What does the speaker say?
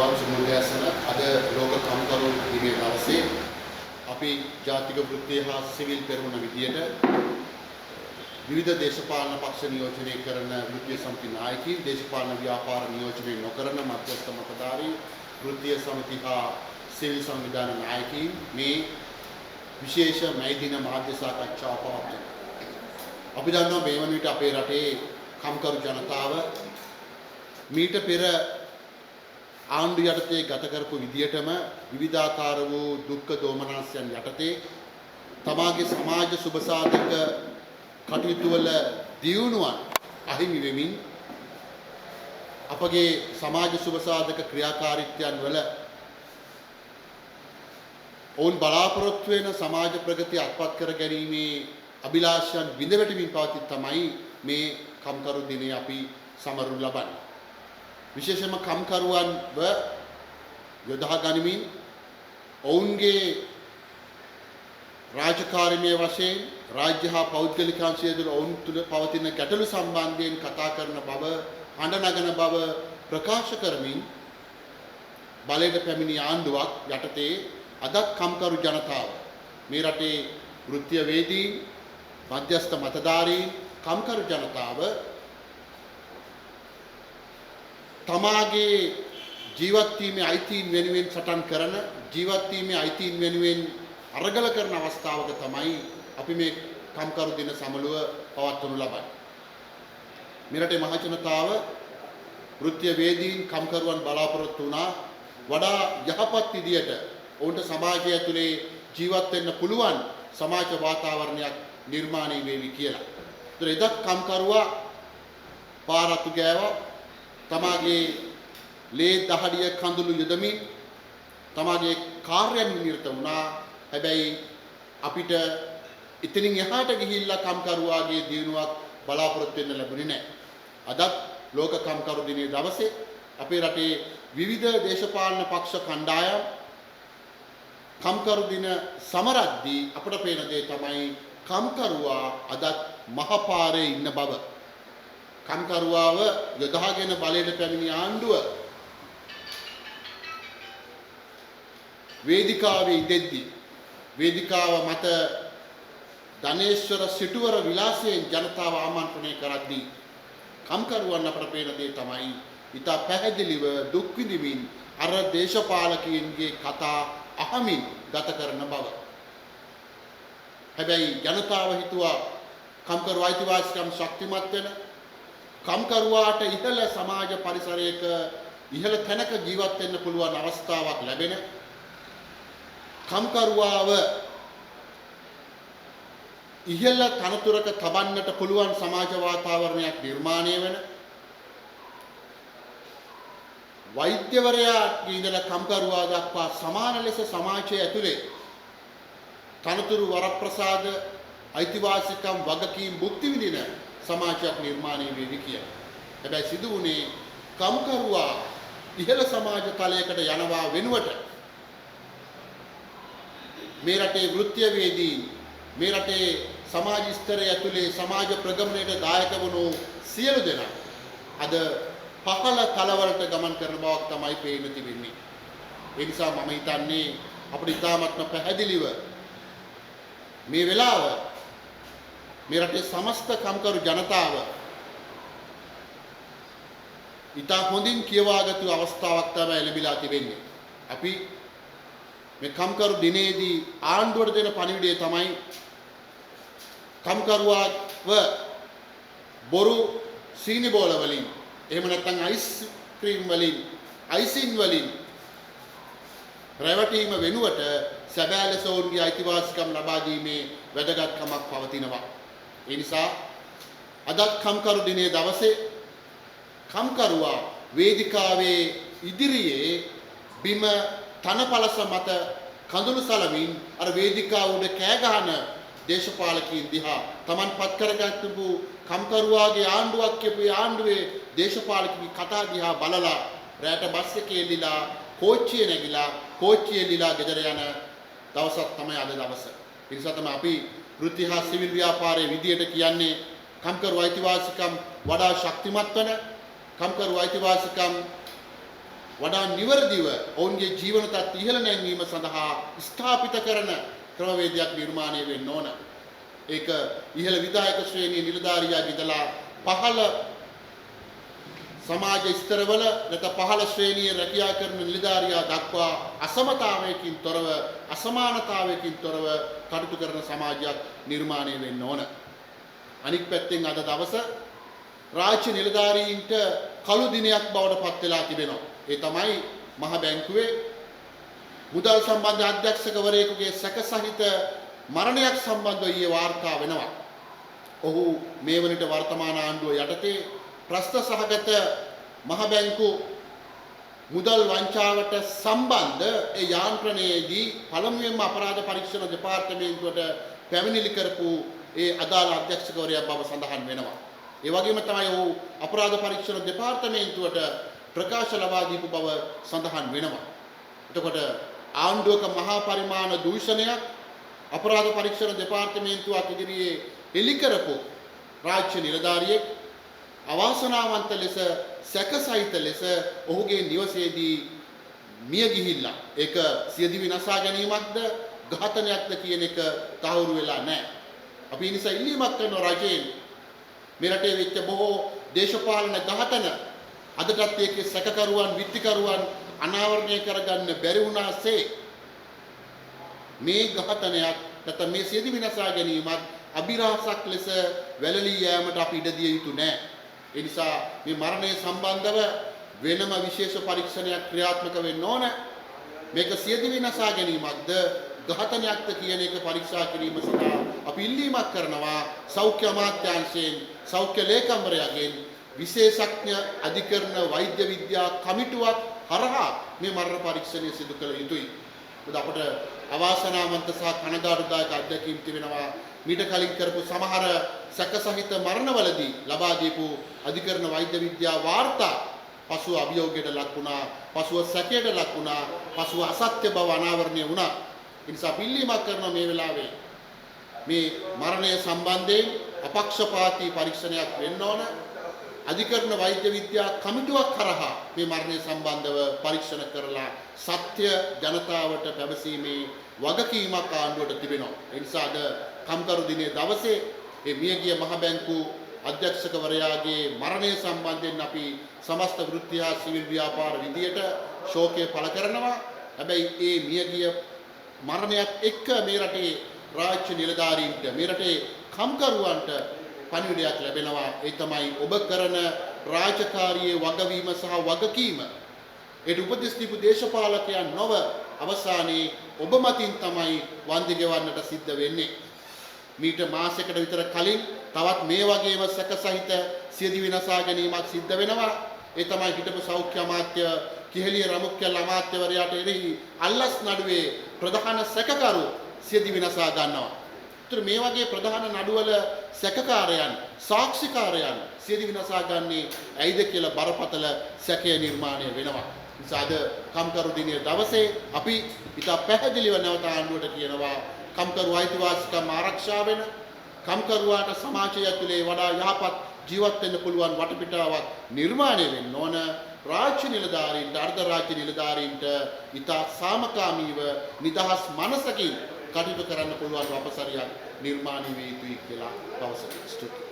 තෙරුවන් සමුදයසන අද ලෝක කම්කරු දිනයේ දවසේ අපි ජාතික වෘත්තීය හා සිවිල් පෙරමුණ විදියට විවිධ දේශපාලන පක්ෂ නියෝජනය කරන වෘත්තීය සමිති නායකයින් දේශපාලන ව්‍යාපාර නියෝජනය නොකරන මධ්‍යස්ථ මතධාරී වෘත්තීය සමිති හා සිවිල් සංවිධාන නායකයින් මේ විශේෂ මැයි දින මාධ්‍ය සාකච්ඡාව පවත්වනවා. අපි දන්නවා මේ වන විට අපේ රටේ කම්කරු ජනතාව මීට පෙර ආණ්ඩු යටතේ ගත කරපු විදියටම විවිධාකාර වූ දුක්ඛ දෝමනස්යන් යටතේ තමාගේ සමාජ සුබසාධක කටයුතු වල දියුණුවන් අහිමි වෙමින් අපගේ සමාජ සුබසාධක ක්‍රියාකාරීත්වයන් වල ඔවුන් බලාපොරොත්තු වෙන සමාජ ප්‍රගතිය අත්පත් කර ගැනීමේ අභිලාෂයන් බිඳවැටමින් පවතින තමයි මේ කම්කරු දිනේ අපි සමරු ලබන්නේ. විශේෂයෙන්ම කම්කරුවන්ව යොදා ගනිමින් ඔවුන්ගේ රාජකාරීමේ වශයෙන් රාජ්‍ය හා පෞද්ගලික අංශය තුළ ඔවුන් තුළ පවතින ගැටලු සම්බන්ධයෙන් කතා කරන බව, හඬ නගන බව ප්‍රකාශ කරමින් බලයට පැමිණි ආණ්ඩුවක් යටතේ අදත් කම්කරු ජනතාව මේ රටේ වෘත්තීය වේදීන්, මධ්‍යස්ථ මතධාරීන්, කම්කරු ජනතාව තමාගේ ජීවත් වීමේ අයිතීන් වෙනුවෙන් සටන් කරන, ජීවත් වීමේ අයිතීන් වෙනුවෙන් අරගල කරන අවස්ථාවක තමයි අපි මේ කම්කරු දින සමළුව පවත්වනු ලබන්නේ. මේ රටේ මහ ජනතාව වෘත්තීය වේදීන්, කම්කරුවන් බලාපොරොත්තු වුණා වඩා යහපත් විදියට ඔවුන්ට සමාජය ඇතුලේ ජීවත් වෙන්න පුළුවන් සමාජ වාතාවරණයක් නිර්මාණය වේවි කියලා. ඒතර එදත් කම්කරුවා පාරතු ගෑවා, තමාගේ ලේ දහඩිය කඳුළු යොදමින් තමාගේ කාර්යයන් නිරත වුණා. හැබැයි අපිට ඉතින් එහාට ගිහිල්ලා කම්කරුවාගේ දිනුවක් බලාපොරොත්තු වෙන්න ලැබුණේ නැහැ. අදත් ලෝක කම්කරු දිනයේ දවසේ අපේ රටේ විවිධ දේශපාලන පක්ෂ කණ්ඩායම් කම්කරු දින සමරද්දී අපට පේන දේ තමයි කම්කරුවා අදත් මහපාරේ ඉන්න බව. කම්කරුවාව යොදාගෙන බලයට පැමිණි ආණ්ඩුව වේදිකාවේ ඉඳෙද්දී වේදිකාව මත ධනේශ්වර සිටුවර විලාසයෙන් ජනතාව ආමන්ත්‍රණය කරද්දී කම්කරුවන් අපට පේන දේ තමයි ඉතා පැහැදිලිව දුක් විඳිමින් අර දේශපාලකයන්ගේ කතා අහමින් ගත කරන බව. හැබැයි ජනතාව හිතුවා කම්කරු අයිතිවාසිකම් ශක්තිමත් වෙන, කම්කරුවාට ඉහළ සමාජ පරිසරයක ඉහළ තැනක ජීවත් වෙන්න පුළුවන් අවස්ථාවක් ලැබෙන, කම්කරුවාව ඉහළ තනතුරක තබන්නට පුළුවන් සමාජ වාතාවරණයක් නිර්මාණය වෙන, වෛද්‍යවරයාගේ ඉඳලා කම්කරුවා දක්වා සමාන ලෙස සමාජය ඇතුලේ තනතුරු වරප්‍රසාද අයිතිවාසිකම් වගකීම් භුක්ති විඳින සමාජයක් නිර්මාණය වෙවි කියලා. හැබැයි සිදු වුණේ කම්කරුවා ඉහළ සමාජ තලයකට යනවා වෙනුවට මේ රටේ වෘත්තීය වේදීන්, මේ රටේ සමාජ ස්තරය ඇතුලේ සමාජ ප්‍රගමනයට දායක වුණු සියලු දෙනා අද පහළ තලවලට ගමන් කරන බවක් තමයි පේන්න තිබෙන්නේ. ඒ නිසා මම හිතන්නේ අපිට ඉතාමත්ම පැහැදිලිව මේ වෙලාව මේ රටේ සමස්ත කම්කරු ජනතාව ඉතා හොඳින් කියවාගත්තු අවස්ථාවක් තමයි ලැබිලා තිබෙන්නේ. අපි මේ කම්කරු දිනේදී ආණ්ඩුවට දෙන පණිවිඩය තමයි කම්කරුවාව බොරු සීනි බෝල වලින්, එහෙම නැත්නම් අයිස් ක්‍රීම් වලින්, අයිසින් වලින් රැවටීම වෙනුවට සැබෑ ලෙස ඔවුන්ගේ අයිතිවාසිකම් ලබා දීමේ වැදගත්කමක් පවතිනවා. ඒ නිසා අදත් කම්කරු දිනයේ දවසේ කම්කරුවා වේදිකාවේ ඉදිරියේ බිම තනපලස මත කඳුළු සලමින් අර වේදිකාව උඩ කෑ ගහන දේශපාලකීන් දිහා Taman පත් කරගත්තු කම්කරුවාගේ ආණ්ඩුවක් කියපු ආණ්ඩුවේ දේශපාලකී කතා දිහා බලලා රැට බස් එකේ එල්ලිලා කෝච්චිය නැගිලා කෝච්චිය එල්ලිලා ගෙදර යන දවසක් තමයි අද දවස. ඒ නිසා තමයි අපි වෘත්ති හා සිවිල් ව්‍යාපාරයේ විදියට කියන්නේ කම්කරු අයිතිවාසිකම් වඩා ශක්තිමත් වන, කම්කරු අයිතිවාසිකම් වඩා නිවැරදිව ඔවුන්ගේ ජීවන තත්ත්ව ඉහළ නැංවීම සඳහා ස්ථාපිත කරන ක්‍රමවේදයක් නිර්මාණය වෙන්න ඕන. ඒක ඉහළ විධායක ශ්‍රේණියේ නිලධාරියා ඉඳලා පහළ සමාජ ස්තරවල නැත්නම් පහළ ශ්‍රේණියේ රැකියා කරන නිලධාරියා දක්වා අසමතාවයකින් තොරව අසමානතාවයකින් තොරව කටයුතු කරන සමාජයක් නිර්මාණය වෙන්න ඕන. අනික් පැත්තෙන් අද දවස රාජ්‍ය නිලධාරීන්ට කළු දිනයක් බවට පත් වෙලා තිබෙනවා. ඒ තමයි මහ බැංකුවේ මුදල් සම්බන්ධ අධ්‍යක්ෂකවරයෙකුගේ සැකසහිත මරණයක් සම්බන්ධව ඊයේ වාර්තා වෙනවා. ඔහු මේ වනට වර්තමාන ආණ්ඩුව යටතේ ප්‍රශ්න සහගත මහ බැංකු මුදල් වංචාවට සම්බන්ධ ඒ යාන්ත්‍රණයේදී පළමුවෙන්ම අපරාධ පරීක්ෂණ දෙපාර්තමේන්තුවට පැමිණිලි කරපු ඒ අදාළ අධ්‍යක්ෂකවරයා බව සඳහන් වෙනවා. ඒ වගේම තමයි ඔහු අපරාධ පරීක්ෂණ දෙපාර්තමේන්තුවට ප්‍රකාශ ලබා දීපු බව සඳහන් වෙනවා. එතකොට ආණ්ඩුවක මහා පරිමාණ දූෂණයක් අපරාධ පරීක්ෂණ දෙපාර්තමේන්තුවක් ඉදිරියේ එළි කරපු රාජ්‍ය නිලධාරියෙක් අවාසනාවන්ත ලෙස සැකසහිත ලෙස ඔහුගේ නිවසේදී මිය ගිහිල්ලා ඒක සියදිවි විනාශා ගැනීමක්ද ඝාතනයක්ද කියන එක තහවුරු වෙලා නැහැ. අපි ඒ නිසා ඉල්ලීමක් කරන රජයෙන් මේ රටේ වෙච්ච බොහෝ දේශපාලන ඝාතන අදටත් ඒකේ සැකකරුවන් විත්තිකරුවන් අනාවරණය කරගන්න බැරි වුණාසේ මේ ඝාතනයක් නැත්නම් මේ සියදිවි විනාශා ගැනීමත් අභිරහසක් ලෙස වැළලී යෑමට අපි ඉඩ දිය යුතු නැහැ. ඒ නිසා මේ මරණය සම්බන්ධව වෙනම විශේෂ පරීක්ෂණයක් ක්‍රියාත්මක වෙන්න ඕන. මේක සියදිවි විනාශා ගැනීමක්ද ඝාතනයක්ද කියන එක පරීක්ෂා කිරීම සඳහා අපි ඉල්ලීමක් කරනවා සෞඛ්‍ය අමාත්‍යාංශයෙන් සෞඛ්‍ය ලේකම්වරයාගෙන් විශේෂඥ අධිකරණ වෛද්‍ය විද්‍යා කමිටුවක් හරහා මේ මරණ පරීක්ෂණය සිදු කළ යුතුයි. මොකද අපට අවාසනාවන්ත සහ කනගාටුදායක අත්දැකීම් තිබෙනවා. මීට කලින් කරපු සමහර සැකසහිත මරණවලදී ලබා දීපු අධිකරණ වෛද්‍ය විද්‍යා වාර්තා පසුව අභියෝගයට ලක් වුණා, පසුව සැකයට ලක් වුණා, පසුව අසත්‍ය බව අනාවරණය වුණා. ඒ නිසා පිළිීමක් කරන මේ වෙලාවේ මේ මරණය සම්බන්ධයෙන් අපක්ෂපාතී පරීක්ෂණයක් වෙන්න ඕන. අධිකරණ වෛද්‍ය විද්‍යා කමිටුවක් කරහා මේ මරණය සම්බන්ධව පරීක්ෂණ කරලා සත්‍ය ජනතාවට පැවසීමේ වගකීමක් ආණ්ඩුවට තිබෙනවා. ඒ නිසා අද කම්කරු දිනයේ දවසේ මේ මියගිය මහ බැංකු අධ්‍යක්ෂකවරයාගේ මරණය සම්බන්ධයෙන් අපි සමස්ත වෘත්ති හා සිවිල් ව්‍යාපාර විදියට ශෝකය පළ කරනවා. හැබැයි මේ මියගිය මරණයත් එක්ක මේ රටේ රාජ්‍ය නිලධාරීන්ට මේ රටේ කම්කරුවන්ට පණිවිඩයක් ලැබෙනවා. ඒ තමයි ඔබ කරන රාජකාරියේ වගවීම සහ වගකීම. ඒ උපදෙස් දීපු දේශපාලකයන් නොව අවසානයේ ඔබ මතින් තමයි වන්දි ගෙවන්නට සිද්ධ වෙන්නේ. මීට මාසයකට විතර කලින් තවත් මේ වගේම සැකසහිත සියදිවි විනාශා ගැනීමක් සිද්ධ වෙනවා. ඒ තමයි හිටපු සෞඛ්‍ය අමාත්‍ය කිහෙලිය රමුක්කල් අමාත්‍යවරයාට එරෙහි අල්ලස් නඩුවේ ප්‍රධාන සැකකරු සියදිවි විනාශා ගන්නවා. ඒතර මේ වගේ ප්‍රධාන නඩුවල සැකකාරයන් සාක්ෂිකාරයන් සියදිවි විනාශා ගන්නේ ඇයිද කියලා බරපතල සැකය නිර්මාණය වෙනවා. නිසා අද කම්කරු දිනයේ දවසේ අපි ඉතා පැහැදිලිව නැවත ආණ්ඩුවට කියනවා කම්කරු අයිතිවාසිකම් ආරක්ෂා වෙන කම්කරුවාට සමාජය ඇතුලේ වඩා යහපත් ජීවත් වෙන්න පුළුවන් වටපිටාවක් නිර්මාණය වෙන්න ඕන. රාජ්‍ය නිලධාරීන්ට අර්ධ රාජ්‍ය නිලධාරීන්ට ඉතා සාමකාමීව නිදහස් මනසකින් කටයුතු කරන්න පුළුවන් අපසරියක් නිර්මාණය විය යුතුයි කියලා පවසනවා.